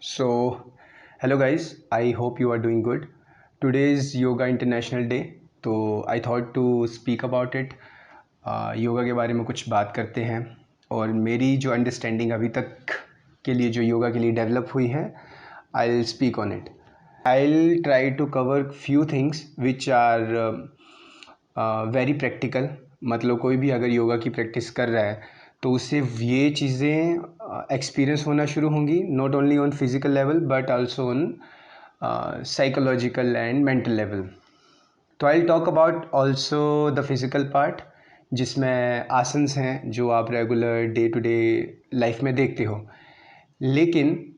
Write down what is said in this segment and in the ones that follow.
So, hello guys, I hope you are doing good. Today is Yoga International Day, तो I thought to speak about it. Yoga के बारे में कुछ बात करते हैं और मेरी जो अंडरस्टैंडिंग अभी तक के लिए जो योगा के लिए डेवलप हुई है, I'll speak on it. I'll try to cover few things which are very practical. मतलब कोई भी अगर योगा की प्रैक्टिस कर रहा है तो उससे ये चीज़ें एक्सपीरियंस होना शुरू होंगी, not only on physical level but also on psychological and mental level. तो I talk about also the physical part, जिसमें आसन्स हैं जो आप regular day to day life में देखते हो. लेकिन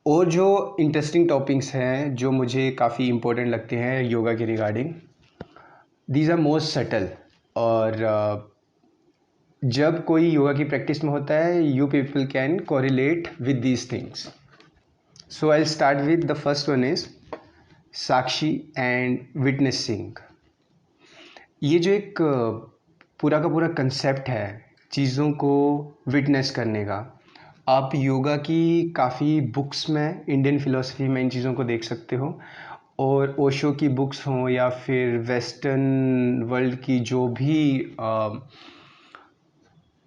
और जो इंटरेस्टिंग टॉपिक्स हैं जो मुझे काफ़ी इम्पोर्टेंट लगते हैं योगा के regarding, these are most subtle. और जब कोई योगा की प्रैक्टिस में होता है, you people can correlate with these things. So I start with the first one is sakshi and witnessing. ये जो एक पूरा का पूरा कंसेप्ट है चीज़ों को विटनेस करने का, आप योगा की काफ़ी बुक्स में, इंडियन फ़िलोसफी में इन चीज़ों को देख सकते हो. और ओशो की बुक्स हों या फिर वेस्टर्न वर्ल्ड की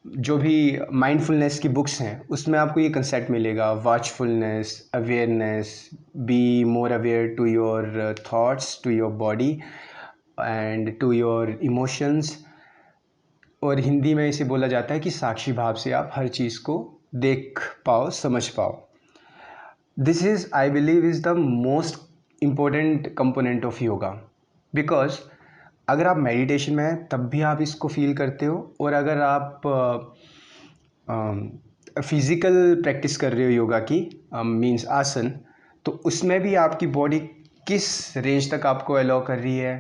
जो भी माइंडफुलनेस की बुक्स हैं उसमें आपको ये कंसेप्ट मिलेगा: watchfulness, awareness, be more aware to your thoughts, to your body and to your emotions. और हिंदी में इसे बोला जाता है कि साक्षी भाव से आप हर चीज़ को देख पाओ, समझ पाओ. This is, I believe, is the most important component of yoga. Because अगर आप मेडिटेशन में हैं तब भी आप इसको फील करते हो, और अगर आप फिज़िकल प्रैक्टिस कर रहे हो योगा की, मीन्स आसन, तो उसमें भी आपकी बॉडी किस रेंज तक आपको अलाउ कर रही है,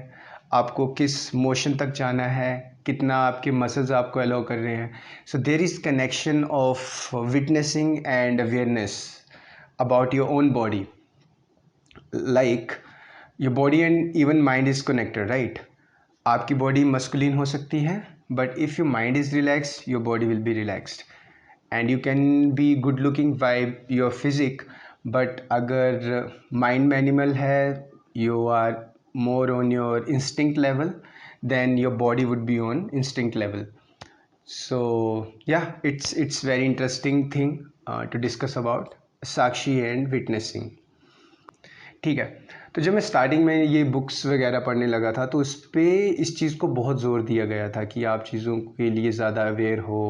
आपको किस मोशन तक जाना है, कितना आपके मसल्स आपको अलाउ कर रहे हैं. So there is connection of witnessing and awareness about your own body. Like your body and even mind is connected, right? आपकी बॉडी मस्कुलिन हो सकती है, but if your mind is relax, your body will be relaxed. And you can be good looking by your physique, but अगर mind में animal है, you are more on your instinct level, then your body would be on instinct level. So yeah, it's very interesting thing to discuss about Sakshi and witnessing. ठीक है, तो जब मैं starting में ये बुक्स वगैरह पढ़ने लगा था तो उस पर इस चीज़ को बहुत ज़ोर दिया गया था कि आप चीज़ों के लिए ज़्यादा अवेयर हो,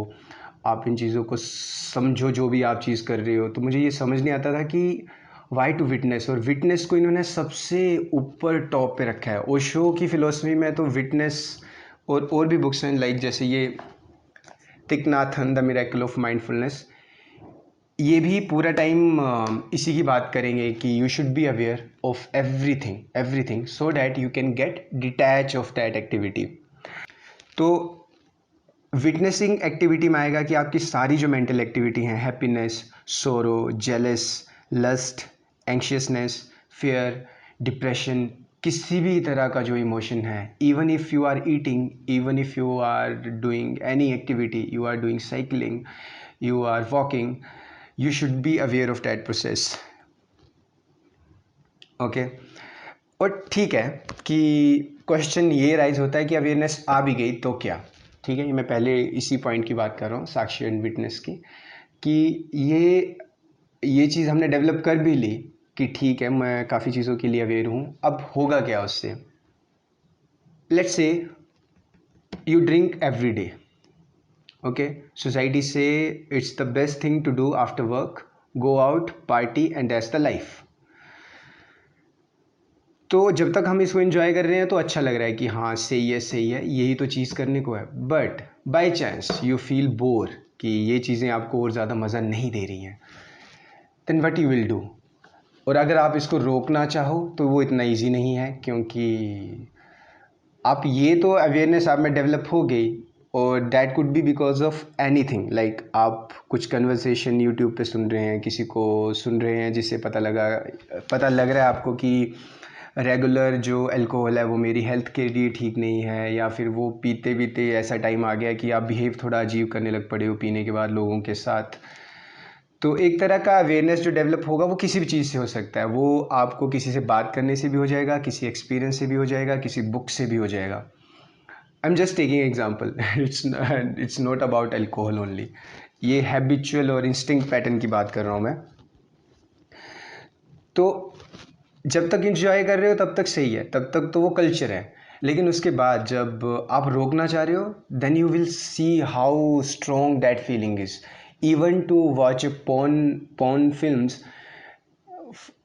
आप इन चीज़ों को समझो जो भी आप चीज़ कर रहे हो. तो मुझे ये समझ नहीं आता था कि वाई टू विटनेस, और विटनेस को इन्होंने सबसे ऊपर टॉप पे रखा है. ओशो की फ़िलोसफी में तो विटनेस और भी बुक्स हैं, लाइक जैसे ये थिक नाथ हन, द मिरेकल ऑफ माइंडफुलनेस, ये भी पूरा टाइम इसी की बात करेंगे कि you should be aware of everything so that you can get detach of that activity. तो विटनेसिंग एक्टिविटी में आएगा कि आपकी सारी जो मेंटल एक्टिविटी हैं, happiness, sorrow, jealous, lust, anxiousness, fear, depression, किसी भी तरह का जो इमोशन है, even if you are eating, even if you are doing any activity, you are doing cycling, you are walking, you should be aware of that process. Okay. और ठीक है कि क्वेश्चन ये राइज होता है कि अवेयरनेस आ भी गई तो क्या. ठीक है, ये मैं पहले इसी पॉइंट की बात कर रहा हूँ, साक्षी एंड विटनेस की, कि ये चीज़ हमने डेवलप कर भी ली कि ठीक है, मैं काफ़ी चीज़ों के लिए अवेयर हूँ. अब होगा क्या उससे? Let's say you drink every day. Okay, society say it's the best thing to do after work, go out, party and that's the life. तो जब तक हम इसको एंजॉय कर रहे हैं तो अच्छा लग रहा है कि हाँ सही है, यही तो चीज़ करने को है. But by chance you feel bore कि ये चीज़ें आपको और ज़्यादा मज़ा नहीं दे रही हैं, then what you will do. और अगर आप इसको रोकना चाहो तो वो इतना ईजी नहीं है, क्योंकि आप ये तो अवेयरनेस आप में डेवलप हो गई, और that could be because of anything. Like आप कुछ कन्वर्सेशन यूट्यूब पे सुन रहे हैं, किसी को सुन रहे हैं जिससे पता लग रहा है आपको कि रेगुलर जो अल्कोहल है वो मेरी हेल्थ के लिए ठीक नहीं है, या फिर वो पीते पीते ऐसा टाइम आ गया कि आप बिहेव थोड़ा अजीब करने लग पड़े हो पीने के बाद लोगों के साथ. तो एक तरह का अवेयरनेस जो डेवलप होगा वो किसी भी चीज़ से हो सकता है। वो आपको किसी से बात करने से भी हो जाएगा, किसी एक्सपीरियंस से भी हो जाएगा, किसी बुक से भी हो जाएगा। I am just taking example, it's not about alcohol only. ये हैबिचुअल और इंस्टिंक्ट पैटर्न की बात कर रहा हूँ मैं। तो जब तक इंजॉय कर रहे हो तब तक सही है, तब तक तो वो कल्चर है। लेकिन उसके बाद जब आप रोकना चाह रहे हो, then you will see how strong that feeling is. Even to watch porn films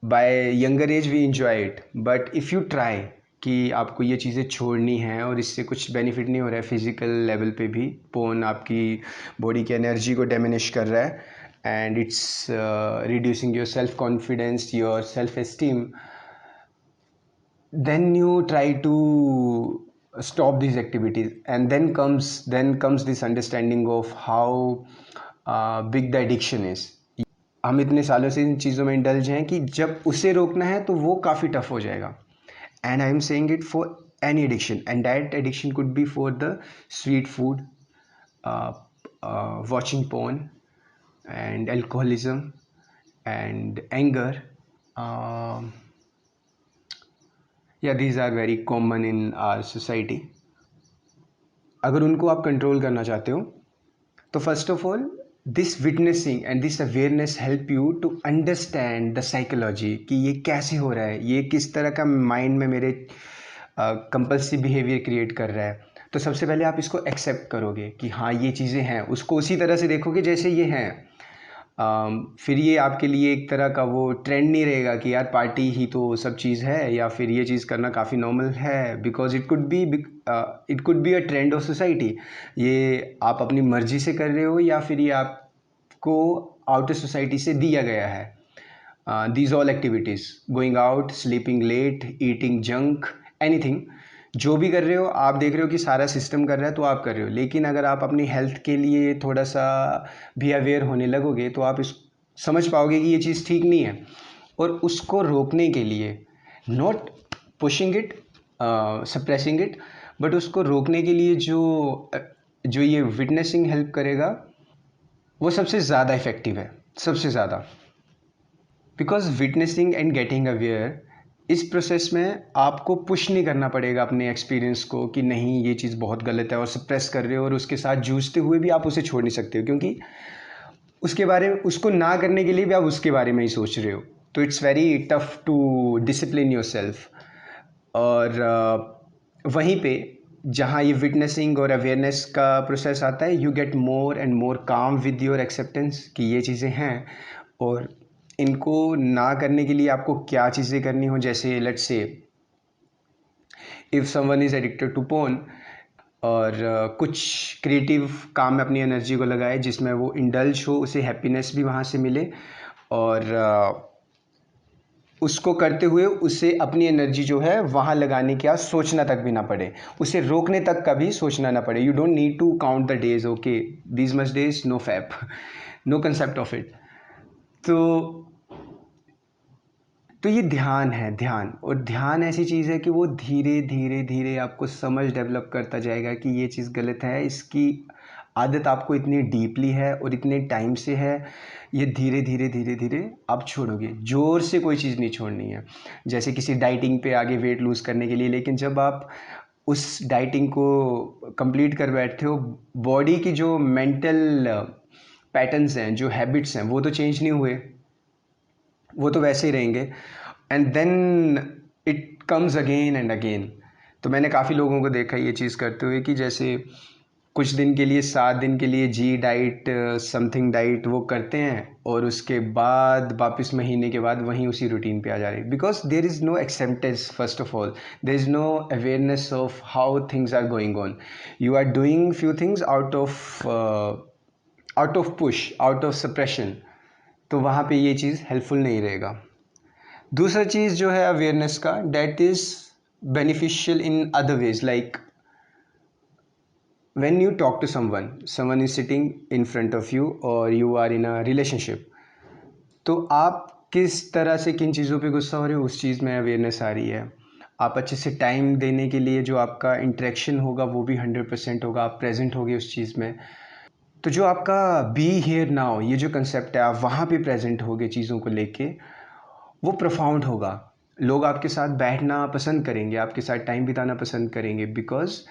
by younger age we enjoy it, but if you try कि आपको ये चीज़ें छोड़नी हैं और इससे कुछ बेनिफिट नहीं हो रहा है फिज़िकल लेवल पे भी, पोर्न आपकी बॉडी की एनर्जी को डिमिनिश कर रहा है and it's reducing your self confidence, your self esteem, then you try to stop these activities, and then comes this understanding of how big the addiction is. हम इतने सालों से इन चीज़ों में इंडल्ज हैं कि जब उसे रोकना है तो वो काफ़ी टफ हो जाएगा। And I am saying it for any addiction, and that addiction could be for the sweet food, watching porn, and alcoholism, and anger. Yeah, these are very common in our society. अगर उनको आप control करना चाहते हो तो first of all this witnessing and this awareness help you to understand the psychology कि ये कैसे हो रहा है, ये किस तरह का माइंड में मेरे कंपल्सिव बिहेवियर क्रिएट कर रहा है। तो सबसे पहले आप इसको एक्सेप्ट करोगे कि हाँ ये चीज़ें हैं, उसको उसी तरह से देखोगे जैसे ये हैं। फिर ये आपके लिए एक तरह का वो ट्रेंड नहीं रहेगा कि यार पार्टी ही तो सब चीज़ है, या फिर ये चीज़ करना काफ़ी नॉर्मल है, because it could be a trend of society. ये आप अपनी मर्जी से कर रहे हो या फिर ये आपको आउटर सोसाइटी से दिया गया है। These all activities, going out, sleeping late, eating junk, anything, जो भी कर रहे हो आप देख रहे हो कि सारा सिस्टम कर रहा है तो आप कर रहे हो। लेकिन अगर आप अपनी हेल्थ के लिए थोड़ा सा भी अवेयर होने लगोगे तो आप इस समझ पाओगे कि ये चीज़ ठीक नहीं है। और उसको रोकने के लिए, not pushing it, suppressing it, but उसको रोकने के लिए जो ये विटनेसिंग हेल्प करेगा वो सबसे ज़्यादा इफ़ेक्टिव है, सबसे ज़्यादा। Because witnessing and getting aware, इस प्रोसेस में आपको पुश नहीं करना पड़ेगा अपने एक्सपीरियंस को कि नहीं ये चीज़ बहुत गलत है और सप्रेस कर रहे हो, और उसके साथ जूझते हुए भी आप उसे छोड़ नहीं सकते हो क्योंकि उसके बारे में, उसको ना करने के लिए भी आप उसके बारे में ही सोच रहे हो। तो it's very tough to discipline yourself. और वहीं पे जहाँ ये विटनेसिंग और अवेयरनेस का प्रोसेस आता है, you get more and more काम विद योर एक्सेप्टेंस कि ये चीज़ें हैं और इनको ना करने के लिए आपको क्या चीज़ें करनी हो। जैसे let's say if someone is addicted to porn, और कुछ क्रिएटिव काम में अपनी एनर्जी को लगाए जिसमें वो इंडल्ज हो, उसे हैप्पीनेस भी वहाँ से मिले, और उसको करते हुए उसे अपनी एनर्जी जो है वहाँ लगाने का सोचना तक भी ना पड़े, उसे रोकने तक का भी सोचना ना पड़े। You don't need to count the days, okay these much days, no fap, no concept of it. तो ये ध्यान है, ध्यान। और ध्यान ऐसी चीज़ है कि वो धीरे धीरे धीरे आपको समझ डेवलप करता जाएगा कि ये चीज़ गलत है, इसकी आदत आपको इतनी डीपली है और इतने टाइम से है। ये धीरे धीरे धीरे धीरे आप छोड़ोगे, ज़ोर से कोई चीज़ नहीं छोड़नी है। जैसे किसी डाइटिंग पे आगे वेट लूज़ करने के लिए, लेकिन जब आप उस डाइटिंग को कंप्लीट कर बैठते हो, बॉडी की जो मेंटल पैटर्न्स हैं, जो हैबिट्स हैं, वो तो चेंज नहीं हुए, वो तो वैसे ही रहेंगे। And then it comes again and again. तो मैंने काफ़ी लोगों को देखा ये चीज़ करते हुए कि जैसे कुछ दिन के लिए, 7 दिन के लिए जी डाइट, समथिंग डाइट वो करते हैं, और उसके बाद वापस महीने के बाद वहीं उसी रूटीन पे आ जा रहे हैं। Because there is no acceptance, first of all there is no awareness of how things are going on. You are doing few things out of push, out of suppression. तो वहाँ पे ये चीज़ हेल्पफुल नहीं रहेगा। दूसरा चीज़ जो है अवेयरनेस का, that is beneficial in other ways, like when you talk to someone is sitting in front of you or you are in a relationship, तो आप किस तरह से किन चीज़ों पे गुस्सा हो रहे हो, उस चीज़ में अवेयरनेस आ रही है। आप अच्छे से टाइम देने के लिए जो आपका इंटरेक्शन होगा वो भी 100% होगा, आप प्रेजेंट होगे उस चीज़ में। तो जो आपका बी हियर नाउ, ये जो कंसेप्ट है, आप वहाँ पे प्रेजेंट होगे चीज़ों को लेके, वो प्रोफाउंड होगा। लोग आपके साथ बैठना पसंद करेंगे, आपके साथ टाइम बिताना पसंद करेंगे, because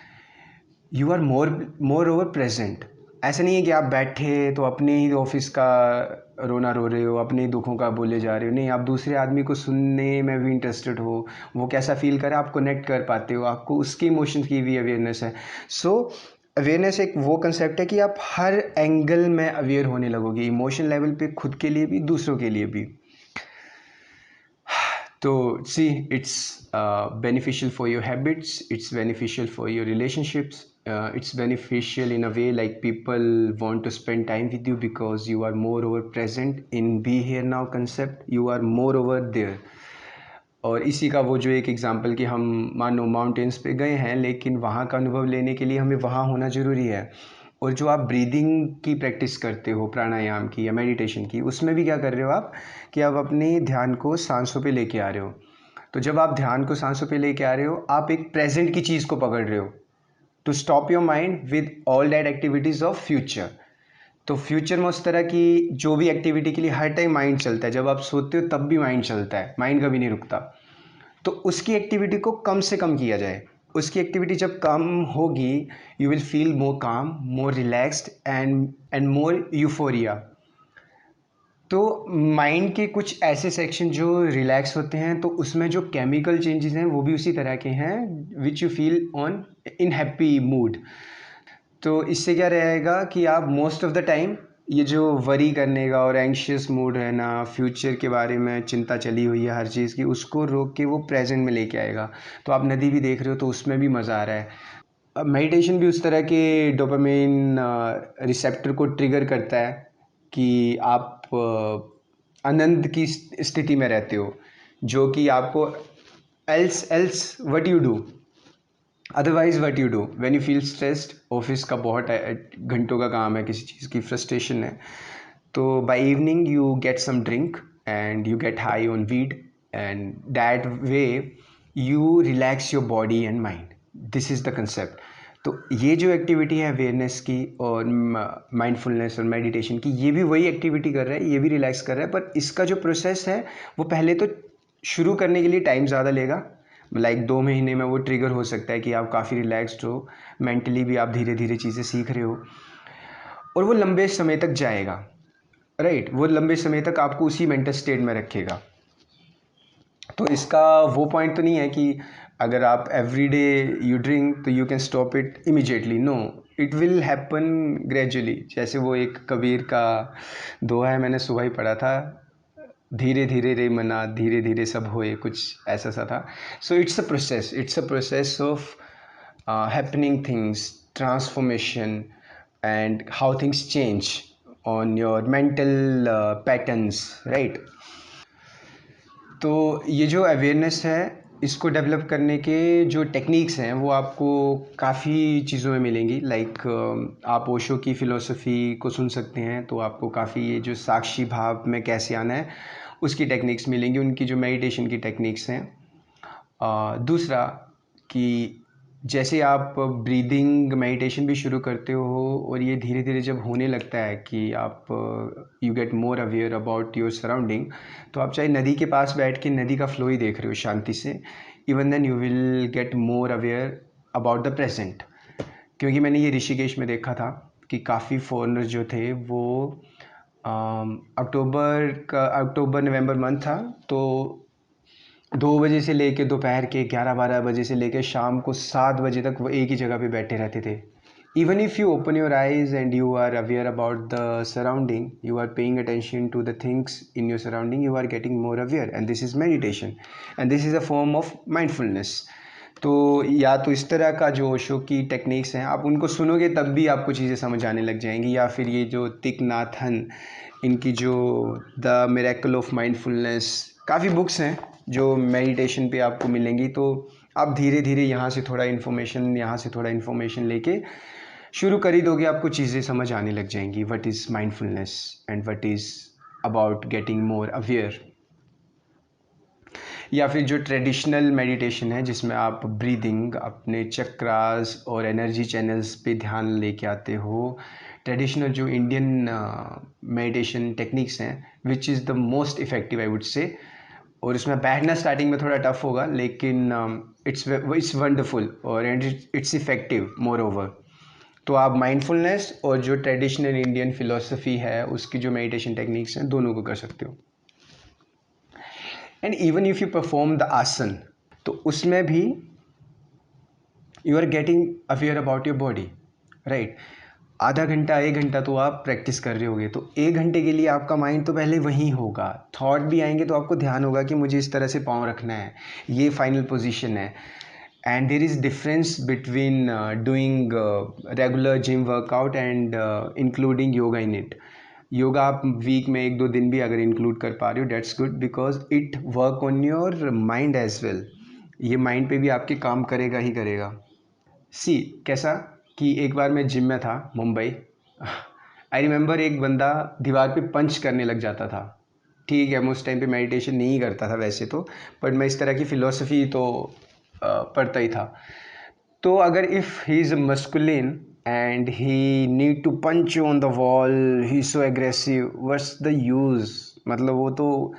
you are more over present. ऐसा नहीं है कि आप बैठे तो अपने ही ऑफिस का रोना रो रहे हो, अपने ही दुखों का बोले जा रहे हो। नहीं, आप दूसरे आदमी को सुनने में भी इंटरेस्टेड हो, वो कैसा फील करे आप कनेक्ट कर पाते हो, आपको उसके इमोशंस की भी अवेयरनेस है। सो अवेयरनेस एक वो कंसेप्ट है कि आप हर एंगल में अवेयर होने लगोगे, इमोशन लेवल पे, खुद के लिए भी, दूसरों के लिए भी। तो सी, it's beneficial for your habits, it's beneficial for your relationships, it's beneficial in a way like people want to spend time with you because you are more over present in be here now concept, you are more over there। और इसी का वो जो एक example कि हम मानो mountains पे गए हैं, लेकिन वहाँ का अनुभव लेने के लिए हमें वहाँ होना ज़रूरी है। और जो आप ब्रीदिंग की प्रैक्टिस करते हो, प्राणायाम की या मेडिटेशन की, उसमें भी क्या कर रहे हो आप कि आप अपने ध्यान को सांसों पे लेके आ रहे हो। तो जब आप ध्यान को सांसों पे लेके आ रहे हो, आप एक प्रेजेंट की चीज़ को पकड़ रहे हो to stop your mind with all that activities of future. तो फ्यूचर में उस तरह की जो भी एक्टिविटी के लिए हर टाइम माइंड चलता है, जब आप सोते हो तब भी माइंड चलता है, माइंड कभी नहीं रुकता। तो उसकी एक्टिविटी को कम से कम किया जाए। उसकी एक्टिविटी जब कम होगी, यू विल फील मोर काम, मोर रिलैक्स्ड एंड मोर यूफोरिया। तो माइंड के कुछ ऐसे सेक्शन जो रिलैक्स होते हैं, तो उसमें जो केमिकल चेंजेस हैं वो भी उसी तरह के हैं, which you feel on in happy mood. तो इससे क्या रहेगा कि आप मोस्ट ऑफ द टाइम ये जो वरी करने का और एंग्शियस मूड रहना, फ्यूचर के बारे में चिंता चली हुई है हर चीज़ की, उसको रोक के वो प्रेजेंट में लेके आएगा। तो आप नदी भी देख रहे हो तो उसमें भी मज़ा आ रहा है। मेडिटेशन भी उस तरह के डोपामिन रिसेप्टर को ट्रिगर करता है कि आप आनंद की स्थिति में रहते हो, जो कि आपको else what you do, otherwise what you do when you feel stressed. Office का बहुत घंटों का काम है, किसी चीज़ की फ्रस्ट्रेशन है, तो by evening you get some drink and you get high on weed, and that way you relax your body and mind. This is the concept. तो ये जो एक्टिविटी है अवेयरनेस की और माइंडफुलनेस और मेडिटेशन की, ये भी वही एक्टिविटी कर रहा है, ये भी रिलैक्स कर रहा है, पर इसका जो प्रोसेस है वो पहले तो शुरू करने के लिए टाइम ज़्यादा लेगा। लाइक 2 महीने में वो ट्रिगर हो सकता है कि आप काफ़ी रिलैक्स्ड हो, मेंटली भी आप धीरे धीरे चीज़ें सीख रहे हो, और वो लंबे समय तक जाएगा। राइट, वो लंबे समय तक आपको उसी मेंटल स्टेट में रखेगा। तो इसका वो पॉइंट तो नहीं है कि अगर आप एवरी डे यू ड्रिंक तो you can stop it immediately. No, it will happen gradually. जैसे वो एक कबीर का दोहा है, मैंने सुबह ही पढ़ा था, धीरे धीरे रे मना धीरे धीरे सब होए, कुछ ऐसा सा था। So it's a process of happening things, transformation, and how things change on your mental patterns, right. तो ये जो अवेयरनेस है, इसको डेवलप करने के जो टेक्निक्स हैं वो आपको काफ़ी चीज़ों में मिलेंगी। लाइक आप ओशो की फ़िलोसफी को सुन सकते हैं, तो आपको काफ़ी ये जो साक्षी भाव में कैसे आना है उसकी टेक्निक्स मिलेंगी, उनकी जो मेडिटेशन की टेक्निक्स हैं। दूसरा कि जैसे आप ब्रीदिंग मेडिटेशन भी शुरू करते हो और ये धीरे धीरे जब होने लगता है कि आप you get more aware about your surrounding, तो आप चाहे नदी के पास बैठ के नदी का फ्लो ही देख रहे हो शांति से, even then you will get more aware about the present. क्योंकि मैंने ये ऋषिकेश में देखा था कि काफ़ी फॉरेनर्स जो थे वो अक्टूबर नवंबर मंथ था, तो 2 बजे से लेके दोपहर के 11-12 बजे से लेके शाम को 7 बजे तक वो एक ही जगह पे बैठे रहते थे। Even if you open your eyes and you are aware about the surrounding, you are paying attention to the things in your surrounding, you are getting more aware, and this is meditation, and this is a form of mindfulness. तो या तो इस तरह का जो ओशो की techniques हैं, आप उनको सुनोगे तब भी आपको चीज़ें समझ आने लग जाएंगी, या फिर ये जो तिक नाथ हन, इनकी जो द मिरेकल ऑफ माइंडफुलनेस, काफ़ी बुक्स हैं जो मेडिटेशन पे आपको मिलेंगी। तो आप धीरे धीरे यहाँ से थोड़ा इन्फॉर्मेशन लेके शुरू कर ही दोगे, आपको चीज़ें समझ आने लग जाएंगी, what is mindfulness and what is about getting more aware. या फिर जो ट्रेडिशनल मेडिटेशन है जिसमें आप ब्रीदिंग, अपने चक्रास और एनर्जी चैनल्स पे ध्यान लेके आते हो, ट्रेडिशनल जो इंडियन मेडिटेशन टेक्निक्स हैं, which is the most effective I would say. और इसमें बैठना स्टार्टिंग में थोड़ा टफ होगा, लेकिन इट्स वंडरफुल और and it's effective more over. तो आप माइंडफुलनेस और जो ट्रेडिशनल इंडियन फिलोसफी है उसकी जो मेडिटेशन टेक्निक्स हैं दोनों को कर सकते हो। And even if you perform the asana, तो उसमें भी you are getting aware about your body, right. आधा घंटा 1 घंटा तो आप प्रैक्टिस कर रहे होगे, तो 1 घंटे के लिए आपका माइंड तो पहले वहीं होगा। थॉट भी आएंगे तो आपको ध्यान होगा कि मुझे इस तरह से पाँव रखना है, ये फाइनल पोजीशन है। And there is difference between doing regular gym workout and including yoga in it. Yoga आप वीक में 1-2 दिन भी अगर इंक्लूड कर पा रहे हो, that's good, because it work on your mind as well. ये माइंड पे भी आपके काम करेगा ही करेगा। सी कैसा कि एक बार मैं जिम में था मुंबई। आई रिमेंबर एक बंदा दीवार पे पंच करने लग जाता था। ठीक है, मैं उस टाइम पे मेडिटेशन नहीं करता था वैसे तो, बट मैं इस तरह की फ़िलोसफी तो पढ़ता ही था। तो अगर if he is masculine and he need to punch on the wall, he is so aggressive, what's the use. मतलब वो तो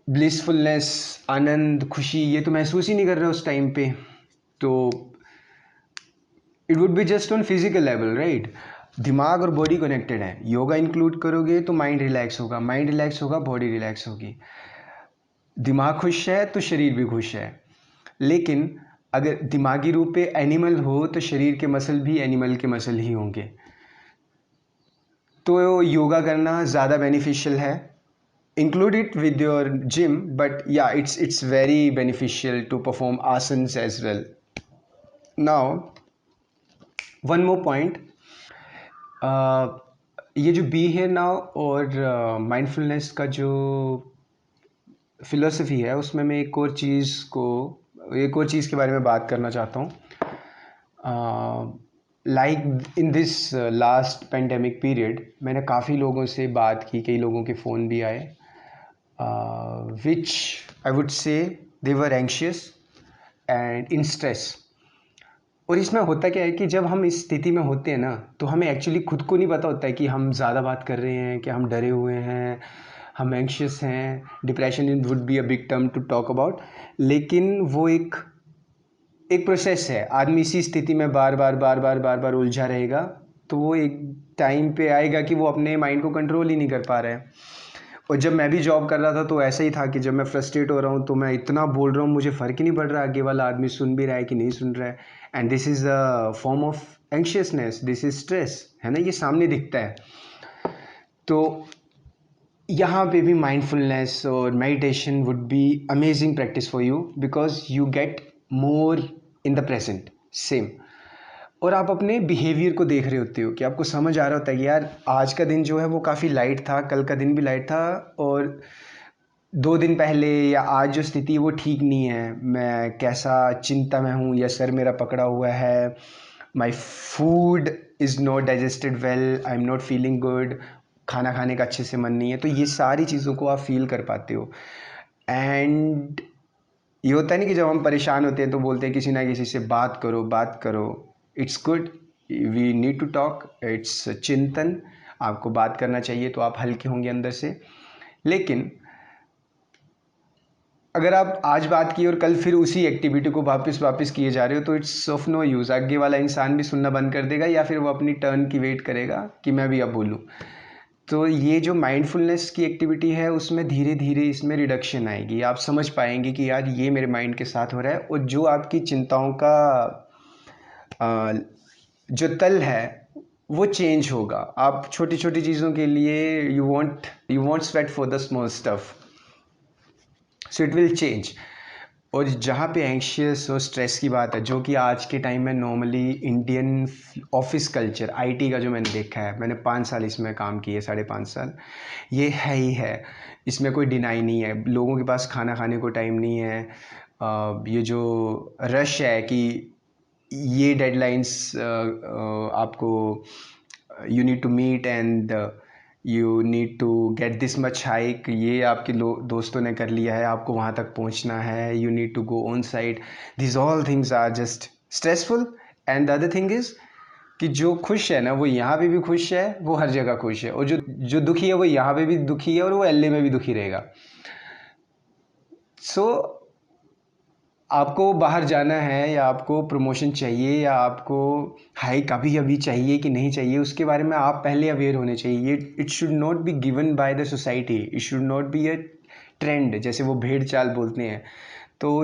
ब्लिसफुलनेस, आनंद, खुशी, ये तो महसूस ही नहीं कर रहे उस टाइम पे। तो it would be just on physical level, right. दिमाग और बॉडी कनेक्टेड है। योगा इंक्लूड करोगे तो माइंड रिलैक्स होगा, माइंड रिलैक्स होगा, बॉडी रिलैक्स होगी। दिमाग खुश है तो शरीर भी खुश है। लेकिन अगर दिमागी रूप पे एनिमल हो तो शरीर के मसल भी एनिमल के मसल ही होंगे। तो योगा करना ज़्यादा बेनिफिशियल है। Include it with your gym, but या it's very beneficial to perform asanas as well. Now one more point, ये जो बी हियर नाउ और माइंडफुलनेस का जो फिलोसफी है, उसमें मैं एक और चीज़ के बारे में बात करना चाहता हूँ। Like in this last pandemic period, मैंने काफ़ी लोगों से बात की, कई लोगों के फ़ोन भी आए, विच I would say they were anxious and in stress. और इसमें होता क्या है कि जब हम इस स्थिति में होते हैं ना, तो हमें एक्चुअली खुद को नहीं पता होता है कि हम ज़्यादा बात कर रहे हैं, कि हम डरे हुए हैं, हम एंशियस हैं। Depression would be a big term to talk about, लेकिन वो एक प्रोसेस है। आदमी इसी स्थिति में बार बार उलझा रहेगा, तो वो एक टाइम पे आएगा कि वो अपने माइंड को कंट्रोल ही नहीं कर पा रहा है। और जब मैं भी जॉब कर रहा था तो ऐसा ही था कि जब मैं फ्रस्ट्रेट हो रहा हूँ तो मैं इतना बोल रहा हूँ, मुझे फ़र्क ही नहीं पड़ रहा आगे वाला आदमी सुन भी रहा है कि नहीं सुन रहा है। And this is a form of anxiousness, this is stress, है ना, ये सामने दिखता है। तो यहाँ पे भी माइंडफुलनेस और meditation would be amazing practice for you, because you get more in the present same. और आप अपने बिहेवियर को देख रहे होते हो कि आपको समझ आ रहा होता है कि यार आज का दिन जो है वो काफ़ी लाइट था, कल का दिन भी लाइट था, और 2 दिन पहले या आज जो स्थिति है वो ठीक नहीं है। मैं कैसा चिंता में हूँ, या सर मेरा पकड़ा हुआ है, my food is not digested well, I am not feeling good, खाना खाने का अच्छे से मन नहीं है। तो ये सारी चीज़ों को आप फील कर पाते हो। एंड ये होता है नहीं कि जब हम परेशान होते हैं तो बोलते हैं किसी ना किसी से बात करो, बात करो। It's good, we need to talk, it's चिंतन, आपको बात करना चाहिए, तो आप हल्के होंगे अंदर से। लेकिन अगर आप आज बात की और कल फिर उसी एक्टिविटी को वापस किए जा रहे हो, तो इट्स ऑफ नो यूज़। आगे वाला इंसान भी सुनना बंद कर देगा, या फिर वो अपनी टर्न की वेट करेगा कि मैं भी अब बोलूँ। तो ये जो माइंडफुलनेस की एक्टिविटी है, उसमें धीरे धीरे इसमें रिडक्शन आएगी। आप समझ पाएंगे कि यार ये मेरे माइंड के साथ हो रहा है, और जो आपकी चिंताओं का जो तल है वो चेंज होगा। आप छोटी छोटी चीज़ों के लिए you want sweat for the small stuff, so it will change. और जहाँ पे एंशियस और स्ट्रेस की बात है, जो कि आज के टाइम में normally Indian office culture, IT का जो मैंने देखा है, मैंने 5 साल इसमें काम किए, 5.5 साल, ये है ही है। इसमें कोई डिनाई नहीं है। लोगों के पास खाना खाने को टाइम नहीं है। ये जो रश है कि ये डेडलाइंस आपको you need to meet and you need to get this much hike, ये आपके दोस्तों ने कर लिया है, आपको वहाँ तक पहुँचना है, you need to go on site, this all things are just stressful. And the other thing is कि जो खुश है ना वो यहाँ पे भी खुश है, वो हर जगह खुश है, और जो जो दुखी है वो यहाँ पे भी दुखी है और वो एलए में भी दुखी रहेगा। सो आपको बाहर जाना है या आपको प्रमोशन चाहिए या आपको हाइक अभी अभी चाहिए कि नहीं चाहिए, उसके बारे में आप पहले अवेयर होने चाहिए। It should not be given by the society, it should not be a trend, जैसे वो भेड़ चाल बोलते हैं। तो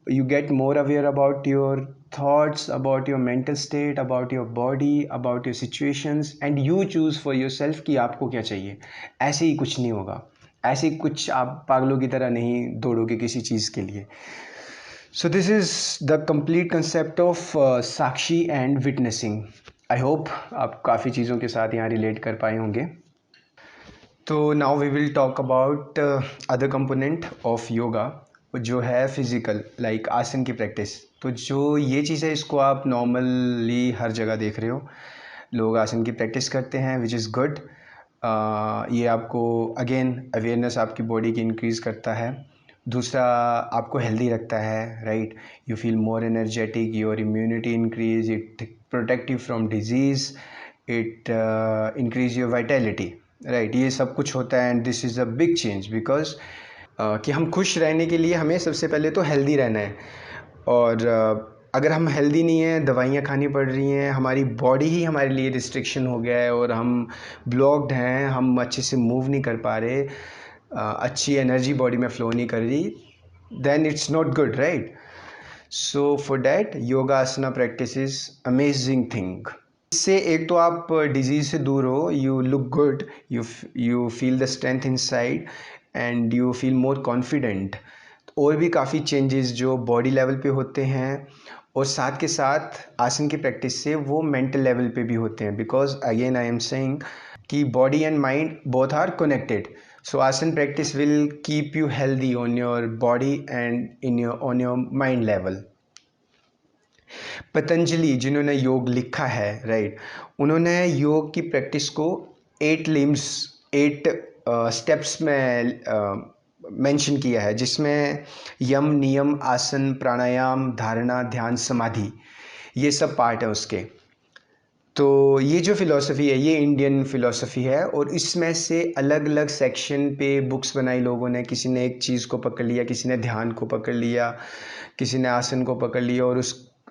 you get more aware about your thoughts, about your mental state, about your body, about your situations, and you choose for yourself कि आपको क्या चाहिए। ऐसे ही कुछ नहीं होगा, ऐसे ही कुछ आप पागलों की तरह नहीं दौड़ोगे किसी चीज़ के लिए। सो this is the complete concept of Sakshi and witnessing. I hope आप काफ़ी चीज़ों के साथ यहाँ रिलेट कर पाए होंगे। तो now we will talk about other component of yoga, जो है फिज़िकल, लाइक आसन की प्रैक्टिस। तो जो ये चीज़ है इसको आप नॉर्मली हर जगह देख रहे हो, लोग आसन की प्रैक्टिस करते हैं, विच इज़ गुड। ये आपको अगेन अवेयरनेस आपकी बॉडी की इंक्रीज़ करता है। दूसरा, आपको हेल्दी रखता है, right. You feel more energetic, your immunity increase, it protect you from disease, it increase your vitality, right. ये सब कुछ होता है and this is a big change because कि हम खुश रहने के लिए हमें सबसे पहले तो हेल्दी रहना है। और अगर हम हेल्दी नहीं हैं, दवाइयाँ खानी पड़ रही हैं, हमारी बॉडी ही हमारे लिए रिस्ट्रिक्शन हो गया है और हम ब्लॉक्ड हैं, हम अच्छे से मूव नहीं कर पा रहे, अच्छी एनर्जी बॉडी में फ़्लो नहीं कर रही, then it's not good, right. So for that yoga asana practice is amazing thing. इससे एक तो आप डिजीज़ से दूर हो, you look good, you feel the strength inside and you feel more confident. और भी काफ़ी चेंजेस जो बॉडी लेवल पे होते हैं और साथ के साथ आसन की प्रैक्टिस से वो मेंटल लेवल पे भी होते हैं, because again I am saying कि body and mind both are connected. So asana practice will keep you healthy on your body and on your mind level. Patanjali जिन्होंने योग लिखा है, राइट, उन्होंने योग की प्रैक्टिस को 8 स्टेप्स में मेंशन किया है, जिसमें यम, नियम, आसन, प्राणायाम, धारणा, ध्यान, समाधि, ये सब पार्ट है उसके। तो ये जो फ़िलॉसफ़ी है ये इंडियन फ़िलॉसफ़ी है और इसमें से अलग अलग सेक्शन पे बुक्स बनाई लोगों ने। किसी ने एक चीज़ को पकड़ लिया, किसी ने ध्यान को पकड़ लिया, किसी ने आसन को पकड़ लिया और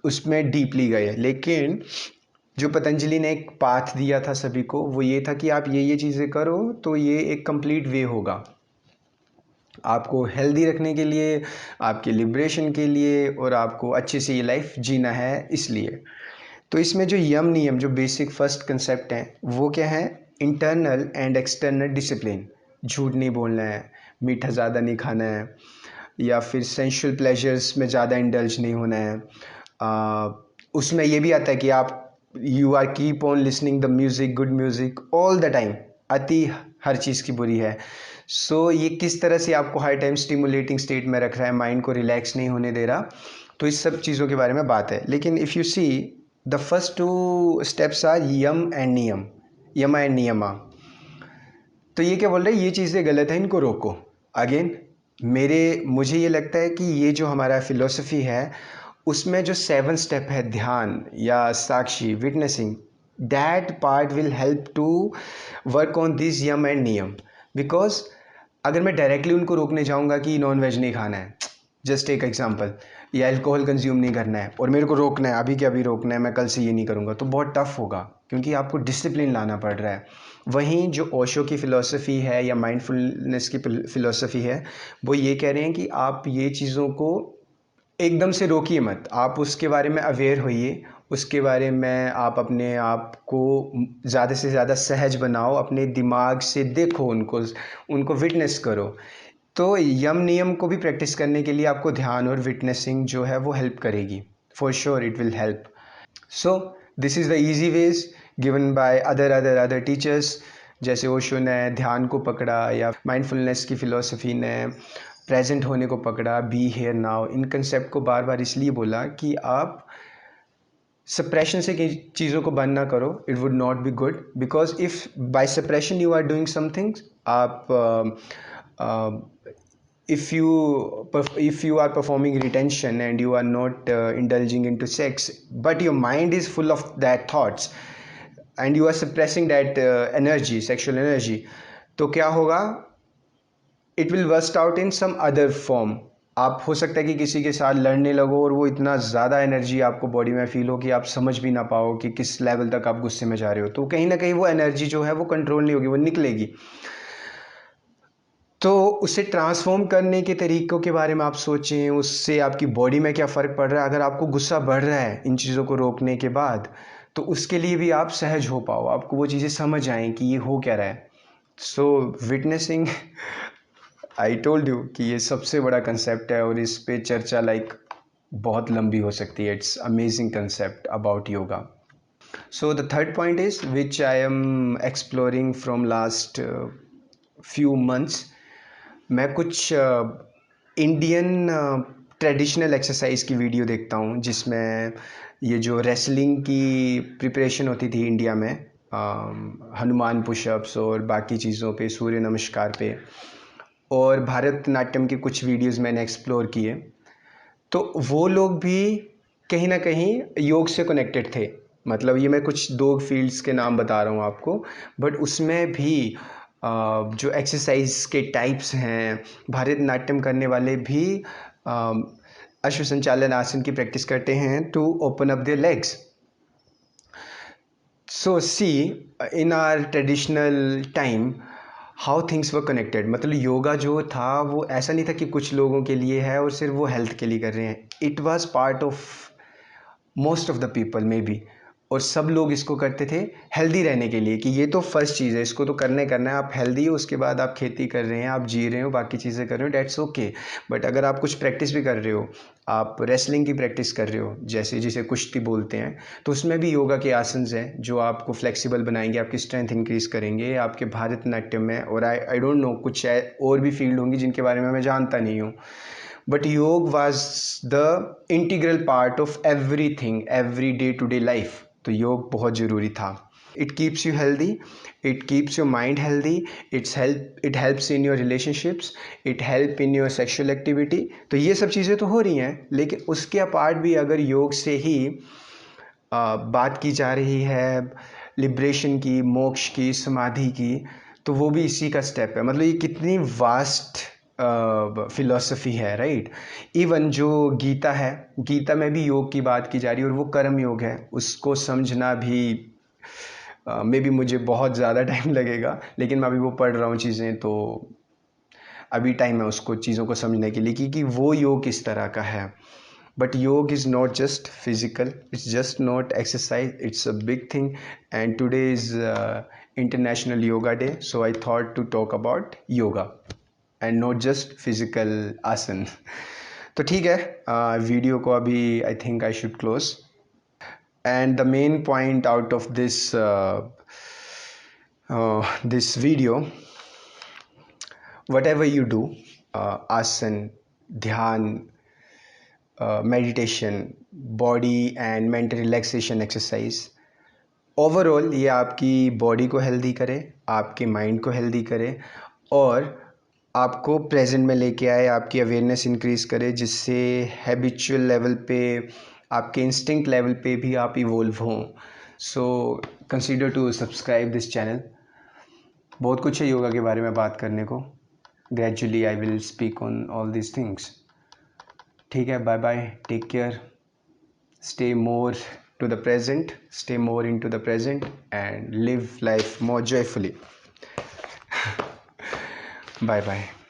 उसमें डीपली गए। लेकिन जो पतंजलि ने एक पाथ दिया था सभी को, वो ये था कि आप ये चीज़ें करो तो ये एक कंप्लीट वे होगा आपको हेल्दी रखने के लिए, आपके लिबरेशन के लिए, और आपको अच्छे से ये लाइफ जीना है इसलिए। तो इसमें जो यम नियम, जो बेसिक फर्स्ट कंसेप्ट हैं, वो क्या है? Internal and external discipline. झूठ नहीं बोलना है, मीठा ज़्यादा नहीं खाना है, या फिर सेंशुअल प्लेजर्स में ज़्यादा इंडल्ज नहीं होना है। उसमें ये भी आता है कि आप you are keep on listening the music, good music all the time. अति हर चीज़ की बुरी है। सो ये किस तरह से आपको हर टाइम स्टिमुलेटिंग स्टेट में रख रहा है, माइंड को रिलैक्स नहीं होने दे रहा। तो इस सब चीज़ों के बारे में बात है। लेकिन if you see the first 2 steps are yama and niyama, yama and नियमा। तो ये क्या बोल रहे हैं? ये चीज़ें गलत है, इनको रोको। अगेन मुझे ये लगता है कि ये जो हमारा फ़िलॉसफ़ी है उसमें जो 7 स्टेप है, ध्यान या साक्षी, witnessing, that part will help to work on this yama and niyama. Because अगर मैं डायरेक्टली उनको रोकने जाऊँगा कि नॉन वेज नहीं खाना है, जस्ट एक एग्जांपल, या अल्कोहल कंज्यूम नहीं करना है, और मेरे को रोकना है, अभी के अभी रोकना है, मैं कल से ये नहीं करूँगा, तो बहुत टफ होगा क्योंकि आपको डिसिप्लिन लाना पड़ रहा है। वहीं जो ओशो की फ़िलॉसफ़ी है या माइंडफुलनेस की फ़िलॉसफ़ी है, वो ये कह रहे हैं कि आप ये चीज़ों को एकदम से रोकिए मत, आप उसके बारे में अवेयर होइए, उसके बारे में आप अपने आप को ज़्यादा से ज़्यादा सहज बनाओ, अपने दिमाग से देखो उनको विटनेस करो। तो यम नियम को भी प्रैक्टिस करने के लिए आपको ध्यान और विटनेसिंग जो है वो हेल्प करेगी, for sure it will help. So this is the easy ways given by other teachers. जैसे ओशो ने ध्यान को पकड़ा, या माइंडफुलनेस की फ़िलॉसफ़ी ने प्रेजेंट होने को पकड़ा, be here now. In concept को बार बार इसलिए बोला कि आप सप्रेशन से चीज़ों को बंद ना करो, it would not be good. Because if by suppression you are doing something, आप if you are performing retention and you are not indulging into sex, but your mind is full of that thoughts and you are suppressing that energy, sexual energy, तो क्या होगा, it will worst out in some other form. आप हो सकता है कि किसी के साथ लड़ने लगो और वो इतना ज़्यादा एनर्जी आपको बॉडी में फील हो कि आप समझ भी ना पाओ कि किस लेवल तक आप गुस्से में जा रहे हो. तो कहीं ना कहीं वो एनर्जी जो है वो कंट्रोल नहीं होगी, वो निकलेगी. तो उसे ट्रांसफॉर्म करने के तरीक़ों के बारे में आप सोचें, उससे आपकी बॉडी में क्या फ़र्क पड़ रहा है. अगर आपको गुस्सा बढ़ रहा है इन चीज़ों को रोकने के बाद, तो उसके लिए भी आप सहज हो पाओ, आपको वो चीज़ें समझ आएँ कि ये हो क्या रहा है. सो विटनेसिंग आई टोल्ड यू कि ये सबसे बड़ा कंसेप्ट है और इस पे चर्चा बहुत लंबी हो सकती है. It's amazing concept about yoga. So the third point is which I am exploring from last few months. मैं कुछ इंडियन ट्रेडिशनल एक्सरसाइज की वीडियो देखता हूँ जिसमें ये जो रेसलिंग की प्रिपरेशन होती थी इंडिया में, हनुमान पुशअप्स और बाकी चीज़ों पे, सूर्य नमस्कार पे, और भारतनाट्यम की कुछ वीडियोस मैंने एक्सप्लोर किए. तो वो लोग भी कहीं ना कहीं योग से कनेक्टेड थे. मतलब ये मैं कुछ 2 फील्ड्स के नाम बता रहा हूँ आपको, बट उसमें भी जो एक्सरसाइज के टाइप्स हैं, भारतनाट्यम करने वाले भी अश्व संचालन आसन की प्रैक्टिस करते हैं to open up their legs. So see in our traditional time how things were connected. मतलब योगा जो था वो ऐसा नहीं था कि कुछ लोगों के लिए है और सिर्फ वो हेल्थ के लिए कर रहे हैं. It was part of most of the people may be, और सब लोग इसको करते थे हेल्दी रहने के लिए कि ये तो फर्स्ट चीज़ है, इसको तो करना है. आप हेल्दी हो, उसके बाद आप खेती कर रहे हैं, आप जी रहे हो, बाकी चीज़ें कर रहे हो, डेट्स ओके. बट अगर आप कुछ प्रैक्टिस भी कर रहे हो, आप रेसलिंग की प्रैक्टिस कर रहे हो, जैसे जिसे कुश्ती बोलते हैं, तो उसमें भी योगा के आसन्स हैं जो आपको फ्लेक्सिबल बनाएंगे, आपकी स्ट्रेंथ इंक्रीज़ करेंगे. आपके भारतनाट्यम में, और आई डोंट नो, कुछ और भी फील्ड होंगी जिनके बारे में मैं जानता नहीं हूँ, but yoga was the integral part of everything, every day to day life. तो योग बहुत ज़रूरी था. It keeps you healthy, it keeps your mind healthy, it helps in your relationships, it help in your sexual activity. तो ये सब चीज़ें तो हो रही हैं, लेकिन उसके अपार्ट भी अगर योग से ही बात की जा रही है लिब्रेशन की, मोक्ष की, समाधि की, तो वो भी इसी का स्टेप है. मतलब ये कितनी वास्ट फिलॉसफी है, राइट. इवन जो गीता है, गीता में भी योग की बात की जा रही है, और वो कर्म योग है. उसको समझना भी मे बी मुझे बहुत ज़्यादा टाइम लगेगा, लेकिन मैं अभी वो पढ़ रहा हूँ चीज़ें, तो अभी टाइम है उसको, चीज़ों को समझने के लिए कि वो योग किस तरह का है. But yoga is not just physical, it's just not exercise, it's a big thing. And today is International Yoga Day, so I thought to talk about yoga and not just physical asan. तो ठीक है, video को अभी I think I should close. And the main point out of this video, what ever you do, आसन, ध्यान, meditation, body and mental relaxation exercise, overall ये आपकी body को हेल्दी करे, आपके माइंड को हेल्दी करे, और आपको प्रेजेंट में लेके आए, आपकी अवेयरनेस इंक्रीज़ करे, जिससे हैबिचुअल लेवल पे, आपके इंस्टिंक्ट लेवल पे भी आप इवोल्व हों. So consider to subscribe this channel. बहुत कुछ है योगा के बारे में बात करने को. Gradually I will speak on all these things. ठीक है, bye bye, take care, stay more to the present, stay more into the present, and live life more joyfully. Bye bye.